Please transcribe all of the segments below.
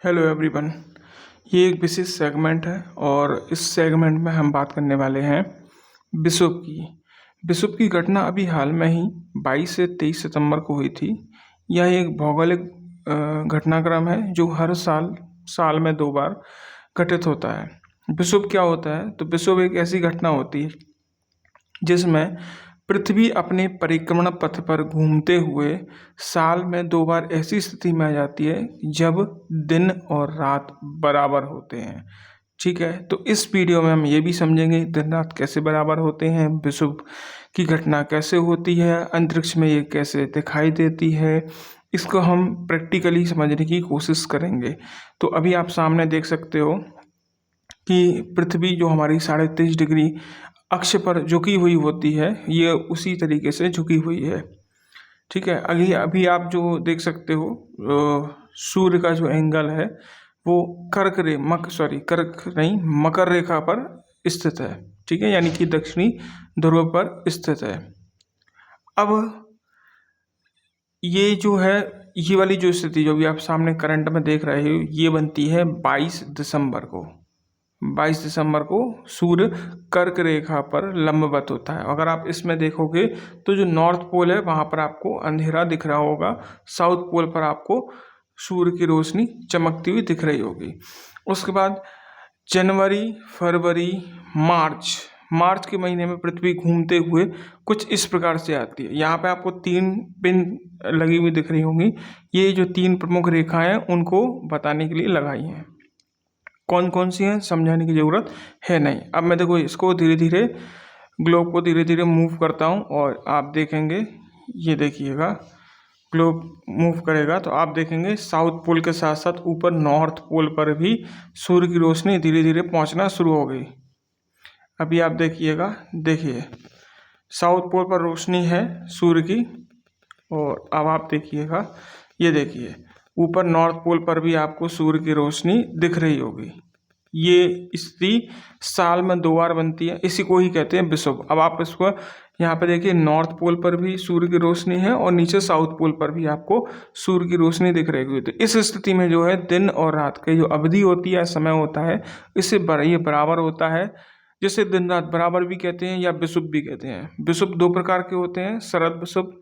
Hello everyone. ये एक विशेष segment है और इस सेगमेंट में हम बात करने वाले हैं बिशप की। बिशप की घटना अभी हाल में ही 22 से 23 सितंबर को हुई थी। यह एक भौगोलिक घटनाक्रम है जो हर साल में 2 बार घटित होता है। बिशप क्या होता है? तो बिशप एक ऐसी घटना होती है जिसमें पृथ्वी अपने परिक्रमा पथ पर घूमते हुए साल में 2 बार ऐसी स्थिति में आ जाती है जब दिन और रात बराबर होते हैं। ठीक है, तो इस वीडियो में हम ये भी समझेंगे दिन रात कैसे बराबर होते हैं, विषुव की घटना कैसे होती है, अंतरिक्ष में ये कैसे दिखाई देती है। इसको हम प्रैक्टिकली समझने की कोशिश करेंगे। तो अभी आप सामने देख सकते हो कि पृथ्वी जो हमारी 23.5 डिग्री अक्ष पर झुकी हुई होती है, ये उसी तरीके से झुकी हुई है। ठीक है, अभी आप जो देख सकते हो सूर्य का जो एंगल है वो मकर रेखा पर स्थित है। ठीक है, यानी कि दक्षिणी ध्रुव पर स्थित है। अब ये जो है, ये वाली जो स्थिति जो भी आप सामने करंट में देख रहे हो, ये बनती है 22 दिसंबर को। 22 दिसंबर को सूर्य कर्क रेखा पर लंबवत होता है। अगर आप इसमें देखोगे तो जो नॉर्थ पोल है वहाँ पर आपको अंधेरा दिख रहा होगा, साउथ पोल पर आपको सूर्य की रोशनी चमकती हुई दिख रही होगी। उसके बाद जनवरी, फरवरी, मार्च के महीने में पृथ्वी घूमते हुए कुछ इस प्रकार से आती है। यहाँ पे आपको 3 पिन लगी हुई दिख रही होंगी। ये जो 3 प्रमुख रेखाएं हैं उनको बताने के लिए लगाई हैं। कौन कौन सी हैं समझाने की ज़रूरत है नहीं। अब मैं देखो इसको धीरे धीरे ग्लोब को धीरे धीरे मूव करता हूँ और आप देखेंगे, ये देखिएगा ग्लोब मूव करेगा तो आप देखेंगे साउथ पोल के साथ साथ ऊपर नॉर्थ पोल पर भी सूर्य की रोशनी धीरे धीरे पहुँचना शुरू हो गई। अभी आप देखिएगा, देखिए साउथ पोल पर रोशनी है सूर्य की, और अब आप देखिएगा, ये देखिए ऊपर नॉर्थ पोल पर भी आपको सूर्य की रोशनी दिख रही होगी। ये स्थिति साल में 2 बार बनती है, इसी को ही कहते हैं विषुव। अब आप इसको यहाँ पे देखिए, नॉर्थ पोल पर भी सूर्य की रोशनी है और नीचे साउथ पोल पर भी आपको सूर्य की रोशनी दिख रही होगी। तो इस स्थिति में जो है दिन और रात की जो अवधि होती है, समय होता है, इससे ये बराबर होता है, जिसे दिन रात बराबर भी कहते हैं या विषुव भी कहते हैं। विषुव 2 प्रकार के होते हैं, शरद विषुव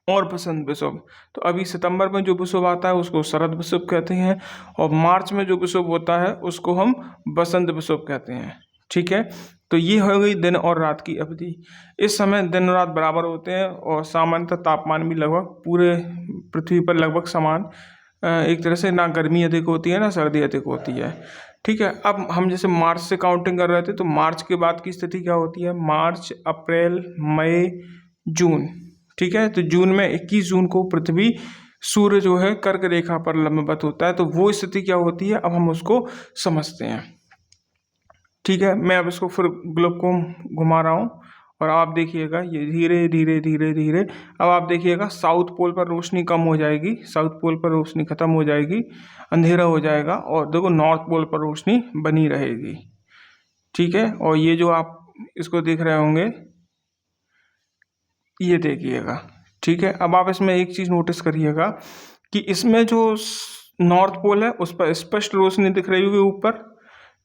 और बसंत विषुव। तो अभी सितंबर में जो विषुव आता है उसको शरद विषुव कहते हैं, और मार्च में जो विषुव होता है उसको हम बसंत विषुव कहते हैं। ठीक है, तो ये हो गई दिन और रात की अवधि। इस समय दिन रात बराबर होते हैं और सामान्यतः तापमान भी लगभग पूरे पृथ्वी पर लगभग समान, एक तरह से ना गर्मी अधिक होती है ना सर्दी अधिक होती है। ठीक है, अब हम जैसे मार्च से काउंटिंग कर रहे थे, तो मार्च के बाद की स्थिति क्या होती है? मार्च, अप्रैल, मई, जून। ठीक है, तो जून में 21 जून को पृथ्वी सूर्य जो है कर्क रेखा पर लंबवत होता है। तो वो स्थिति क्या होती है, अब हम उसको समझते हैं। ठीक है, मैं अब इसको फिर ग्लोब को घुमा रहा हूँ और आप देखिएगा, ये धीरे धीरे धीरे धीरे अब आप देखिएगा साउथ पोल पर रोशनी कम हो जाएगी, साउथ पोल पर रोशनी खत्म हो जाएगी, अंधेरा हो जाएगा, और देखो नॉर्थ पोल पर रोशनी बनी रहेगी। ठीक है, और ये जो आप इसको देख रहे होंगे, ये देखिएगा। ठीक है, अब आप इसमें एक चीज़ नोटिस करिएगा कि इसमें जो नॉर्थ पोल है उस पर स्पष्ट रोशनी दिख रही होगी ऊपर।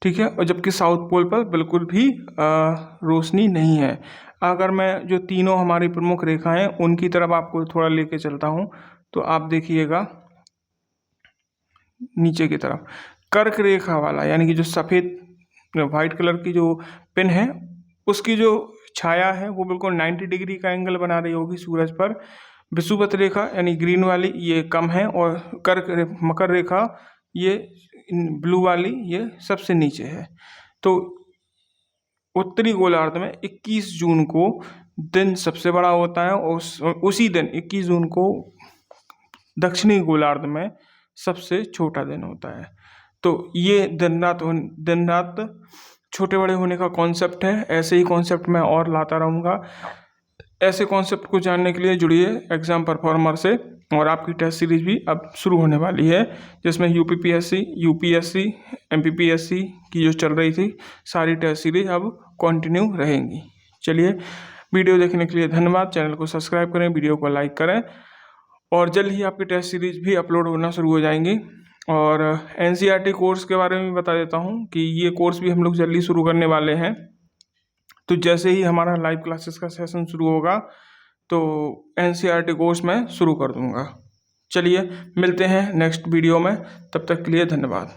ठीक है, और जबकि साउथ पोल पर बिल्कुल भी रोशनी नहीं है। अगर मैं जो तीनों हमारी प्रमुख रेखाएं हैं उनकी तरफ आपको थोड़ा लेके चलता हूँ, तो आप देखिएगा नीचे की तरफ कर्क रेखा वाला, यानी कि जो सफ़ेद वाइट कलर की जो पिन है उसकी जो छाया है वो बिल्कुल 90 डिग्री का एंगल बना रही होगी सूरज पर। विषुवत रेखा यानी ग्रीन वाली ये कम है, और मकर रेखा ये ब्लू वाली ये सबसे नीचे है। तो उत्तरी गोलार्ध में 21 जून को दिन सबसे बड़ा होता है, और उसी दिन 21 जून को दक्षिणी गोलार्ध में सबसे छोटा दिन होता है। तो ये दिन रात छोटे बड़े होने का कॉन्सेप्ट है। ऐसे ही कॉन्सेप्ट मैं और लाता रहूँगा। ऐसे कॉन्सेप्ट को जानने के लिए जुड़िए एग्ज़ाम परफॉर्मर से, और आपकी टेस्ट सीरीज भी अब शुरू होने वाली है, जिसमें यूपीपीएससी, यूपीएससी, एमपीपीएससी की जो चल रही थी सारी टेस्ट सीरीज अब कंटिन्यू रहेंगी। चलिए, वीडियो देखने के लिए धन्यवाद। चैनल को सब्सक्राइब करें, वीडियो को लाइक करें, और जल्द ही आपकी टेस्ट सीरीज भी अपलोड होना शुरू हो जाएंगी। और NCERT कोर्स के बारे में बता देता हूँ कि ये कोर्स भी हम लोग जल्दी शुरू करने वाले हैं। तो जैसे ही हमारा लाइव क्लासेस का सेशन शुरू होगा तो NCERT कोर्स मैं शुरू कर दूँगा। चलिए मिलते हैं नेक्स्ट वीडियो में, तब तक के लिए धन्यवाद।